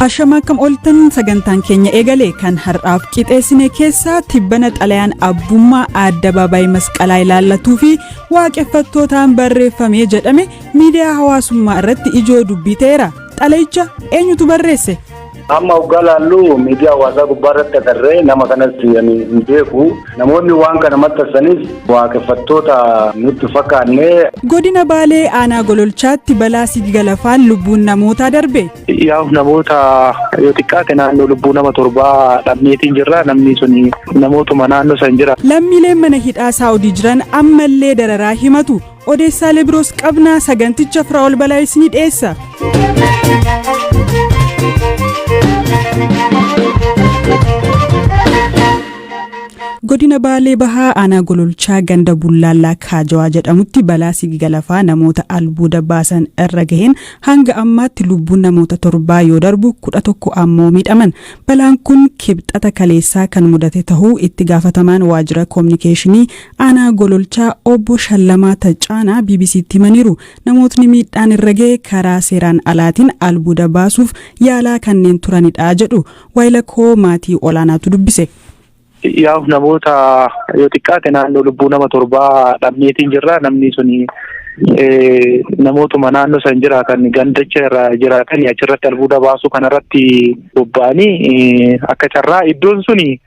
Hashama akkam ooltan sagantaan keenya eegale kan har'aaf qixeessine keessaa tibbana xalayaan abbummaa addabaabaayii masqalaa ilaallatuu fi waaqeffattootaan barreeffamee jedhame miidiyaa hawaasummaa irratti ijoo dubbii ta'eera. Xalayicha eenyutu barreesse? Amma uggaalaallu miidiyaa hawaasaa gubbaarratti agarree nama kanas hin beeku. Namoonni waan kana maxxansanis waaqeffattoota nutti fakkaannee. Godina Baalee aanaa Gololchaatti balaa sigalafaan lubbuun namootaa darbe. Yaa'u namoota yoo xiqqaate naannoo lubbuu nama 7 dhabneetiin jirra. Namni suni namootuma naannoo san jira. Lammiileen mana hidhaa Saawudii jiran ammallee dararaa himatu. Odeessaalee biroos qabnaa saganticha Firaa'ol Balaa isinii dhiyeessa. Godina Baalee Bahaa aanaa Gololchaa ganda Bullaallaa Kaajawaa jedhamutti balaa sigalafaa namoota albuuda baasan irra gaheen hanga ammaatti lubbuun namoota 7 yoo darbu 11 ammoo miidhaman. Balaan kun kibxata kaleessaa kan mudate tahuu itti gaafatamaan waajjira koominikeeshinii aanaa Gololchaa obbo Shallamaa Tacaanaa BBC'tti himaniiru. Namootni miidhaan irra gahe karaa seeraan alaatiin albuuda baasuuf yaalaa kanneen turanidha jedhu. Waayilakoo maatii olaanaatu dubbise. Yaa'u namoota yoo xiqqaate naannoo lubbuu nama 7 dhabneetiin jirra. Namni suni namootuma naannoo san jiraatan gandacha irra jiraatan achirratti albuuda baasuu kanarratti bobba'anii akka carraa iddoon suni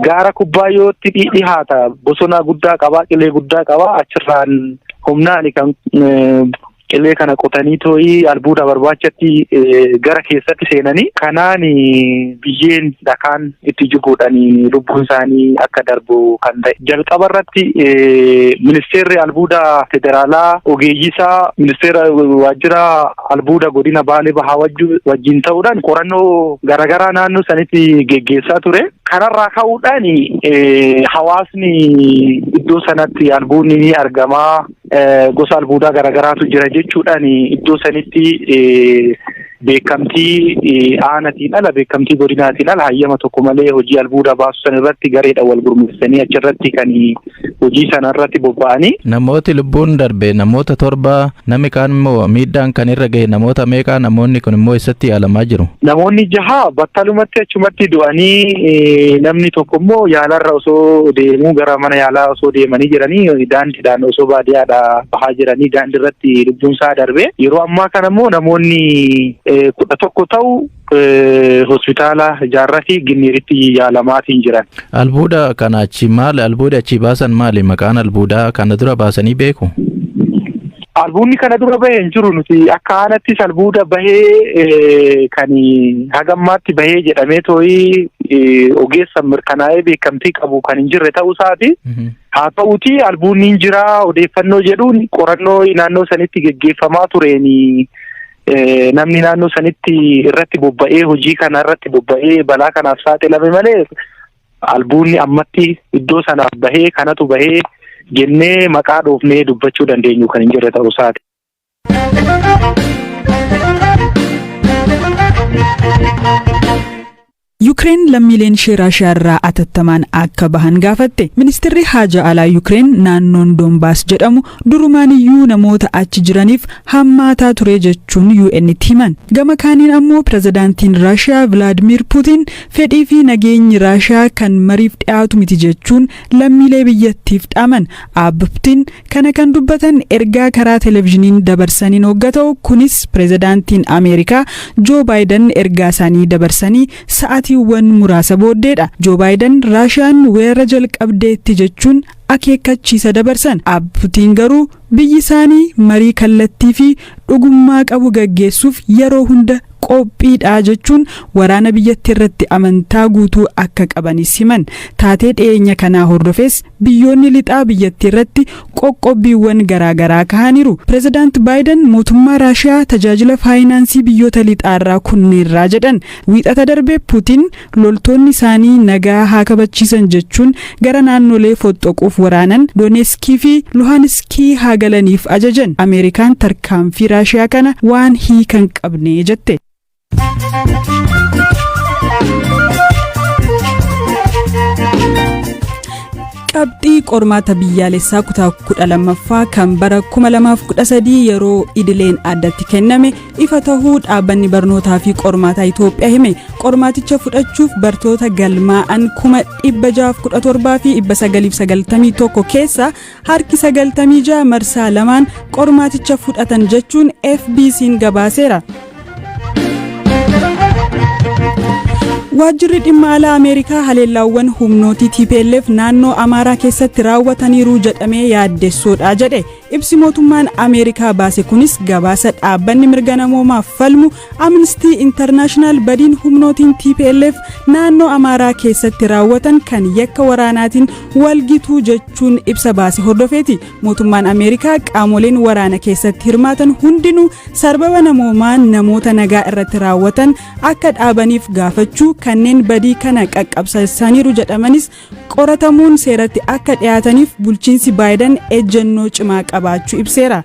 gaara kubbaayootti dhihaata. Bosona guddaa qaba, qilee guddaa qaba. Achirraan humnaan kan qilee kana qotanii too'ii albuuda barbaachatti gara keessatti seenanii kanaan biyyeen dhakaan itti jiguudhanii lubbuun isaanii akka darbu kan ta'e. Jalqaba irratti ministeerri albuuda federaalaa ogeeyyisaa ministeera waajjira albuuda godina Baalee Bahaa wajjin ta'uudhaan qorannoo garaagaraa naannoo sanitti geggeessaa ture. Kanarraa ka'uudhaan hawaasni iddoo sanatti albuudni ni argamaa. Gosa albuudaa garaagaraatu jira jechuudhaan iddoo sanitti beekamtii aanaatiin ala beekamtii godinaatiin ala hayyama tokko malee hojii albuuda baasu san irratti gareedhaan wal gurmeessanii achirratti kan hojii sana irratti bobba'anii. Namooti lubbuun darbe namoota 7 namni kaan immoo miidhaan kan irra gahe namoota meeqa namoonni kun immoo eessatti yaalamaa jiru? Namoonni 6 battalumatti achumatti du'anii namni tokko immoo yaalarra osoo deemuu gara mana yaalaa osoo deemanii jiranii daandiidhaan osoo baadiyyaadhaa bahaa jiranii daandii irratti lubbuun isaa darbe. Yeroo ammaa kana immoo namoonni 11 ta'u hospitaala Jaarraa fi Ginneeritti yaalamaatiin jiran. Albuuda kana achi maali? Albuuda achi baasan maali? Maqaan albuudaa kana dura baasanii beeku? Albuudni kana dura bahee hin jiru. Nuti akka aanattis albuuda bahee kan hagammaatti bahee jedhamee too'ii ogeessa mirkanaa'ee beekamtii qabu kan hin jirre ta'uu isaati. Haa ta'uutii albuudni hin jira odeeffannoo jedhuun qorannoo naannoo sanitti geggeeffamaa tureeni. Namni naannoo sanitti irratti bobba'ee hojii kana irratti bobba'ee balaa kanaaf saaxilame malee albuudni ammatti iddoo sanaaf bahee kanatu bahee jennee maqaa dhoofnee dubbachuu dandeenyu kan hin jirre ta'uu isaati. Yukreen lammiileen ishee Raashiyaa irraa atattamaan akka bahan gaafatte. Ministeerri Haajaa Alaa Yukreen naannoon Doonbaas jedhamu durumaaniyyuu namoota achi jiraniif hammaataa ture jechuun UN'tti himan. Gama kaaniin ammoo pirezidaantiin Raashiyaa Vilaadimir Puutiin fedhii fi nageenyi Raashiyaa kan mariif dhiyaatu miti jechuun lammiilee biyyattiif dhaaman. Puutiin kana kan dubbatan ergaa karaa televezyiiniin dabarsaniin hogga ta'u kunis pirezidaantiin Ameerikaa Joo Baayiden ergaa isaanii dabarsanii sa'aatii wan muraasa booddeedha. Joo Baayiden Raashiyaan weerara jalqabdeetti jechuun akeekkachiisa dabarsan. Puutiin garuu biyyi isaanii marii kallattii fi dhugummaa qabu gaggeessuuf yeroo hunda qophiidha jechuun waraana biyyattii irratti amantaa guutuu akka qabanis himan. Taatee dhiyeenya kanaa hordofees biyyoonni lixaa biyyattii irratti qoqqobbiiwwan garaagaraa kahaniiru. Pirezidaant Baayiden mootummaa Raashiyaa tajaajila faayinaansii biyyoota lixaarraa kunneerraa jedhan. Wiixata darbee Puutiin loltoonni isaanii nagaa haa kabachiisan jechuun gara naannolee foxxoquuf waraanan Dooneeskii fi Luhaanskii haa galaniif ajajan. Ameerikaan tarkaanfii Raashiyaa kana waan hiikan qabne jette. qabxii qormaata biyyaalessaa kutaa 12ffaa kan bara 2013 yeroo idileen addatti kenname ifa tahuu dhaabbanni barnootaa fi qormaata Itoophiyaa hime. Qormaaticha fudhachuuf bartoota galmaa'an 617 fi 991 keessa harki 96 marsaa lamaan qormaaticha fudhatan jechuun FBC'n gabaaseera. Waajjirri dhimma alaa Ameerikaa haleellaawwan humnooti TPLF naannoo Amaaraa keessatti raawwataniiru jedhamee yaaddessoodha jedhe. Ibsi mootummaan Ameerikaa baase kunis gabaasa dhaabbanni mirga namoomaaf falmu Amnesty International badiin humnootiin TPLF naannoo Amaaraa keessatti raawwatan kan yakka waraanaatiin walgituu jechuun ibsa baase hordofeeti. Mootummaan Ameerikaa qaamoleen waraana keessatti hirmaatan hundinuu sarbama namoomaan namoota nagaa irratti raawwatan akka dhaabaniif gaafachuu kanneen badii kana qaqqabsiisaniiru jedhamanis qoratamuun seeratti akka dhiyaataniif bulchiinsi Baayiden ejjennoo cimaa qabaachuu ibseera.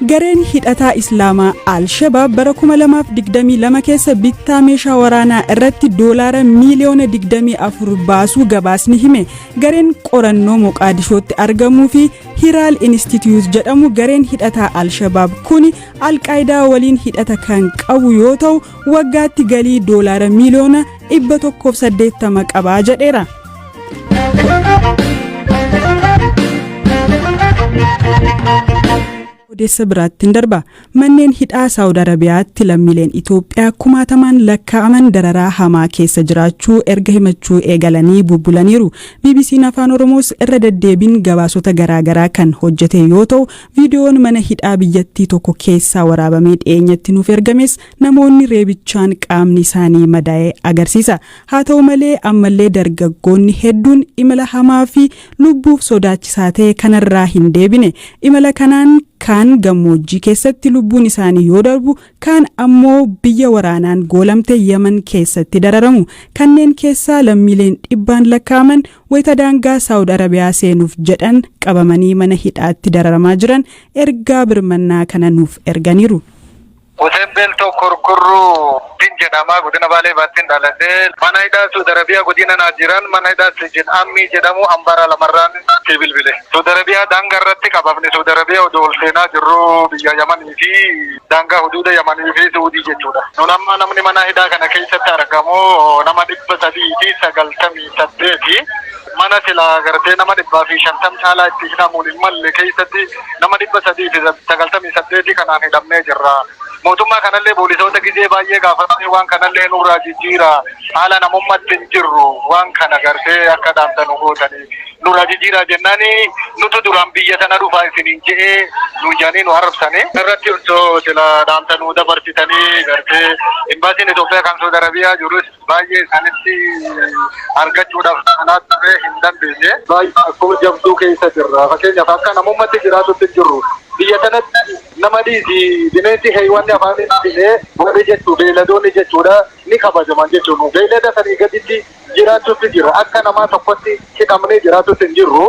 Gareen hidhataa Islaamaa Al-Shabaab bara 2022 keessa bittaa meeshaa waraanaa irratti doolaara miiliyoona 24 baasuu gabaasni hime. Gareen qorannoo Moqaadishootti argamuu fi Hiraal Institute jedhamu gareen hidhataa Al-Shabaab kuni Al-Qaayidaa waliin hidhata kan qabu yoo ta'u waggaatti galii doolaara miiliyoona 180 qabaa jedheera. Odeessa biraattiin darba manneen hidhaa Saawud Arabiyaatti lammiileen Itoophiyaa kumaatamaan lakkaa'aman dararaa hamaa keessa jiraachuu erga himachuu eegalanii bubbulaniiru. BBC'n Afaan Oromoos irra deddeebiin gabaasota garaagaraa kan hojjete yoo ta'u viidiyoon mana hidhaa biyyattii tokko keessaa waraabamee dhiyeenyatti nuuf ergames namoonni reebichaan qaamni isaanii madaa'e agarsiisa. Haa ta'u malee ammallee dargaggoonni hedduun imala hamaa fi lubbuuf sodaachisaa ta'e kanarraa hin deebine. Imala kanaan kaan gammoojjii keessatti lubbuun isaanii yoo darbu kaan ammoo biyya waraanaan goolamte Yemen keessatti dararamu. Kanneen keessaa lammiileen dhibbaan lakkaa'aman wayita daangaa Saawud Arabiyaa seenuuf jedhan qabamanii mana hidhaatti dararamaa jiran ergaa birmannaa kana nuuf erganiiru. Usembelto korkorru jedhama godina Baalee Baattiin dhalatee mana hidhaa Saawud Arabiyaa godina Naajiran mana hidhaa Sijin Ammi jedhamu hambara lamarraan bilbile. Saawud Arabiyaa daangaa irratti qabamne Saawud Arabiyaa odoo ol seenaa jirru biyya Yamanii fi daangaa huduuda Yamanii fi Saawudii jechuudha. Nun amma namni mana hidhaa kana keessatti argamu nama 398 mana sila gartee nama 150 caalaa itti hidhamuun hin malle keessatti nama 398 kanaan hidhamnee jirra. Mootummaa kanallee poolisoota gizee baay'ee gaafatanii waan kanallee nurraa jijjiira haala namummatti hin jirru waan kana gartee akka dhaamtanu gootanii nurraa jijjiira jennaani nutu duraan biyya sana dhufaa isiniin jedhee nu jaanii nu arrabsanii irratti osoo sila dhaamtanuu dabarsitanii gartee imbaasiin Itoophiyaa kan Saawud Arabiyaa jirus baay'ee isaanitti argachuudhaaf kanaa ture hin dandeenye baay'ee akkuma jabduu keessa jirra fakkeenyaaf akka namummatti jiraatutti jirru. Biyya kanatti nama dhiisi bineensi heewanni afaaniin dhiisee warri jechuu beeyladoonni jechuudha ni kabajaman jechuudha. Beeylada sanii gaditti jiraachuutti jira akka namaa tokkotti hidhamnee jiraatutti hin jirru.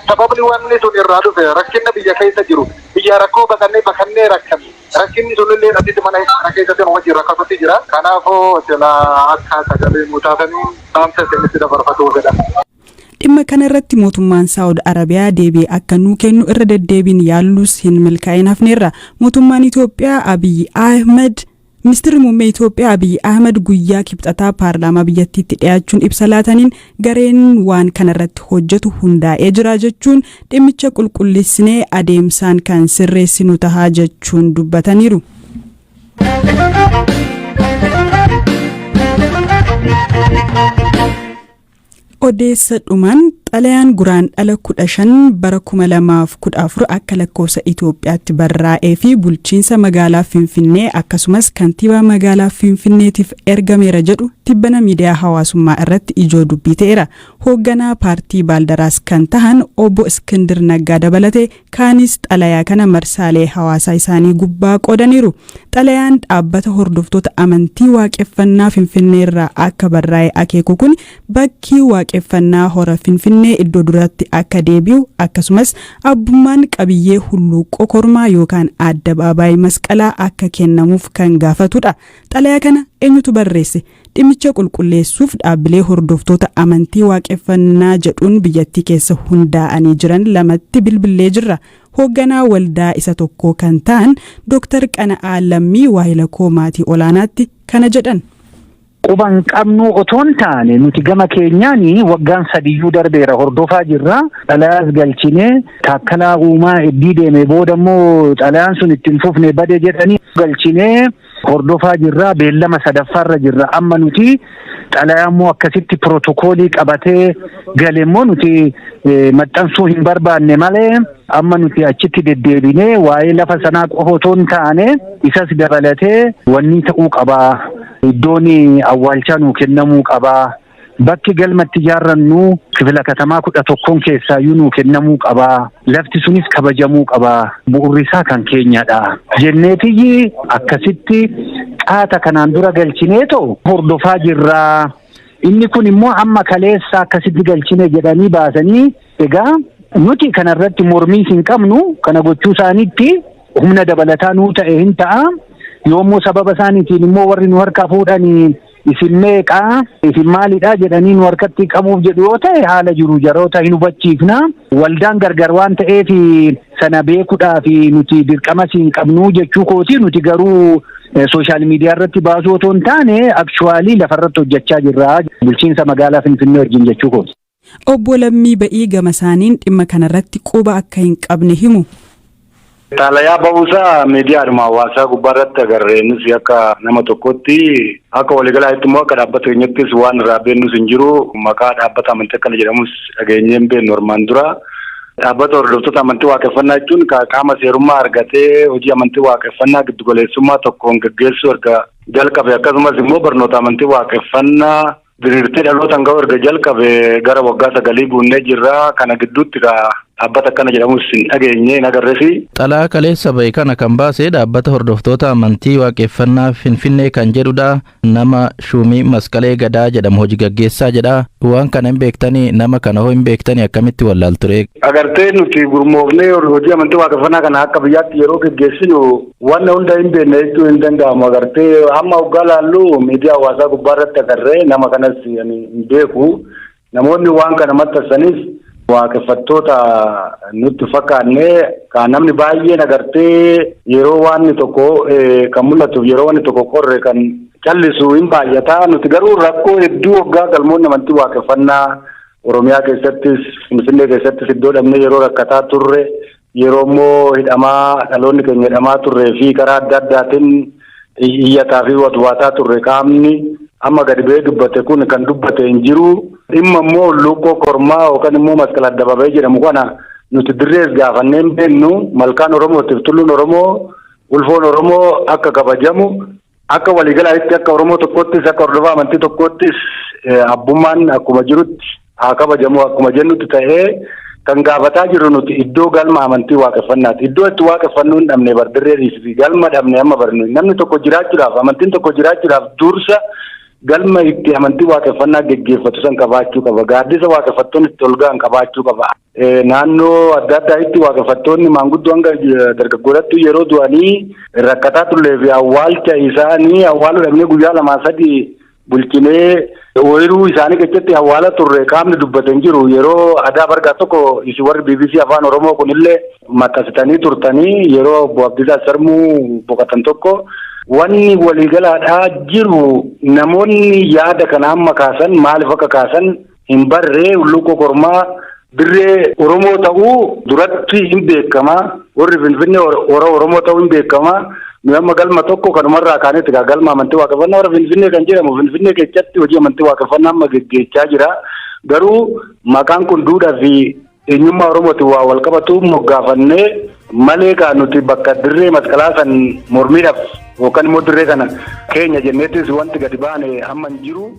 Sababni wanni sun irraa dhufe rakkinna biyya keessa jiru biyya rakkoo bakannee rakkanne rakkinni sunillee asitti mana hidhaa keessatti nama jira akkasutti jira. Kanaafuu sila akka sagalee mutaasanii saamsa isinitti dabarfatu jedha. Dhimma kana irratti mootummaan Saawud Arabiyaa deebii akka nuu kennu irra deddeebiin yaallus hin milkaa'in hafneerra. Mootummaan Itoophiyaa Abiy Ahmed Ministeerri muummee Itoophiyaa Abiy Ahmed guyyaa kibxataa paarlaamaa biyyattiitti dhiyaachuun ibsa laataniin gareen waan kana irratti hojjetu hundaa'ee jira jechuun dhimmicha qulqulleessinee adeemsaan kan sirreessinu tahaa jechuun dubbataniiru. Odeessa dhumaan xalayaan guraandhala 15 bara 2014 akka lakkoofsa Itoophiyaatti barraa'ee fi bulchiinsa magaalaa Finfinnee akkasumas kantiibaa magaalaa Finfinneetiif ergameera jedhu tibbana miidiyaa hawaasummaa irratti ijoo dubbii ta'eera. Hoogganaa paartii Baaldaraas kan tahan obbo Iskindir Naggaa dabalatee kaanis xalayaa kana marsaalee hawaasaa isaanii gubbaa qoodaniiru. Xalayaan dhaabbata hordoftoota amantii waaqeffannaa Finfinnee irraa akka barraa'e akeeku kun bakki waaqeffannaa hora Finfinnee finfinnee iddoo duraatti akka deebi'u akkasumas abbummaan qabiyyee hulluuqoo kormaa yookaan addabaabaayii masqalaa akka kennamuuf kan gaafatudha. Xalayaa kana eenyutu barreesse? Dhimmicha qulqulleessuuf dhaabbilee hordoftoota amantii waaqeffannaa jedhuun biyyattii keessa hundaa'anii jiran lamatti bilbilee jirra. Hoogganaa waldaa isa tokko kan ta'an Dr. Qana'aa Lammii Waahilakoo Maatii Olaanaatti kana jedhan. Quban qabnu otoon taane nuti gama keenyaanii waggaan 3 darbeera hordofaa jirra. Xalayaas galchine taakkalaa uumaa eddii deeme booda immoo xalayaan sun ittiin fufne bade jedhanii galchine hordofaa jirra. Beellama 3ffaarra jirra. Amma nuti xalayaa immoo akkasitti pirootokoolii qabatee gale immoo nuti maxxansuu hin barbaanne malee amma nuti achitti deddeebinee waa'ee lafa sanaa qofa otoon taane isas dabalatee wanni ta'uu qabaa. Iddoon awwaalchaa nuu kennamuu qabaa. Bakki galmatti ijaarrannu kifila katamaa 11 keessaayyuu nuu kennamuu qabaa. Lafti sunis kabajamuu qabaa. Bu'urri isaa kan keenyadha jenneetiyyi akkasitti qaata kanaan dura galchineetoo hordofaa jirraa. Inni kun immoo amma kaleessa akkasitti galchine jedhanii baasanii egaa nuti kanarratti mormii hin qabnu. Kana gochuu isaaniitti humna dabalataa nuu ta'e hin ta'a. Yoommoo sababa isaaniitiin immoo warri nu harkaa fuudhanii isin meeqaa isin maalidhaa jedhanii nu harkatti qabuuf jedhu yoo ta'e haala jiru jaroota hin hubachiifna. Waldaan gargar waan ta'eef sana beekuudhaaf nuti dirqama hin qabnu jechuu kooti. Nuti garuu sooshaal miidiyaa irratti baasuu otoo hin taane akchuwaalii lafarratti hojjechaa jirra bulchiinsa magaalaa Finfinnee wajjin jechuu kooti. Obbo Lammii Ba'ii gama isaaniin dhimma kanarratti quba akka hin qabne himu. Xalayaa ba'uusaa miidiyaadhuma hawaasaa gubbaarratti agarree nuti akka nama tokkotti akka waliigalaatti immoo akka dhaabbata keenyattis waan irraa beennus hin jiru. Maqaa dhaabbata amantii akkana jedhamus dhageenyee hin beeknu hormaan dura. Dhaabbata hordoftoota amantii waaqeffannaa jechuun qaama seerummaa argatee hojii amantii waaqeffannaa giddugaleessummaa tokkoon gaggeessuu erga jalqabe akkasumas immoo barnoota amantii waaqeffannaa diriirtee dhalootaan ga'u erga jalqabe gara waggaa 9 buunnee jirra. Kana gidduutti dhaabbata akkana jedhamus hin dhageenye hin agarreesi. Xalayaa kaleessa bahe kana kan baase dhaabbata hordoftoota amantii waaqeffannaa Finfinnee kan jedhudha. Nama Shumii Masqalee Gadaa jedhamu hojii gaggeessaa jedha. Waan kana hin beektanii nama kana hoo hin beektanii akkamitti wallaalture? Agartee nuti gurmoofnee hojii amantii waaqeffannaa kana akka biyyaatti yeroo gaggeessinu waan hunda hin beekne jechuu hin danda'amu. Agartee amma hoggaa laallu miidiyaa hawaasaa gubbaarratti agarree nama kanas hin beeku. Namoonni waan kana maxxansanis waaqeffattoota nutti fakkaanne kan namni baay'een agartee yeroo waan tokko kan mul'atuuf yeroo waan tokko qorre kan callisu hin baay'ata. Nuti garuu rakkoo hedduu waggaa galmoonni amantii waaqeffannaa Oromiyaa keessattis Finfinnee keessattis iddoo dhabnee yeroo rakkataa turre yeroo immoo hidhamaa dhaloonni keenya hidhamaa turree fi karaa adda addaatiin iyyataa fi watwaataa turre qaamni amma gadi ba'ee dubbate kun kan dubbate hin jiru. Dhimma immoo hulluuqoo kormaa yookaan immoo masqala addabaabaayii jedhamu kana nuti dirrees gaafannee hin beeknu. Malkaan Oromootiif tulluun Oromoo ulfoon Oromoo akka kabajamu akka waliigalaatti akka Oromoo tokkottis akka hordofaa amantii tokkottis abbummaan akkuma jirutti haa kabajamu akkuma jennutti ta'ee kan gaafataa jiru nuti iddoo galma amantii waaqeffannaati. Iddoo itti waaqeffannuu hin dhabne bardirreedhiis fi galma dhabne amma barnu namni tokko jiraachuudhaaf amantiin tokko jiraachuudhaaf dursa galma itti amantii waaqeffannaa geggeeffatu san qabaachuu qaba. Gaaddisa waaqeffattoonni itti ol ga'an qabaachuu qaba. Naannoo adda addaa itti waaqeffattoonni maanguddoo hanga dargaggoodhattu yeroo du'anii rakkataa turlee fi awwaalcha isaanii awwaaluu dhabnee guyyaa 2-3 bulchinee ooyiruu isaanii keessatti awwaala turre qaamni dubbatan jiru. Yeroo aadaa bargaa tokko isin warri BBC afaan Oromoo kunillee maxxansitanii turtanii yeroo obbo Abdiisaa Sarmuu boqotan tokko wanni waliigalaadhaa jiru namoonni yaada kana amma kaasan maaliif akka kaasan hin barree. Hulluuqoo kormaa dirree Oromoo ta'uu duratti hin beekama. Warri Finfinnee Oromoo ta'uu hin beekama. Nu amma galma tokko kanumarraa kaanetti galma amantii waaqeffannaa warra Finfinnee kan jedhamu Finfinnee keessatti hojii amantii waaqeffannaa amma geggeechaa jira. Garuu maqaan kun duudhaa fi eenyummaa Oromootiin waa wal qabatu moggaafannee malee kan nuti bakka dirree masqalaa san mormiidhaaf yookaan immoo dirree kana keenya jenneettis wanti gadi baane amma hin jiru.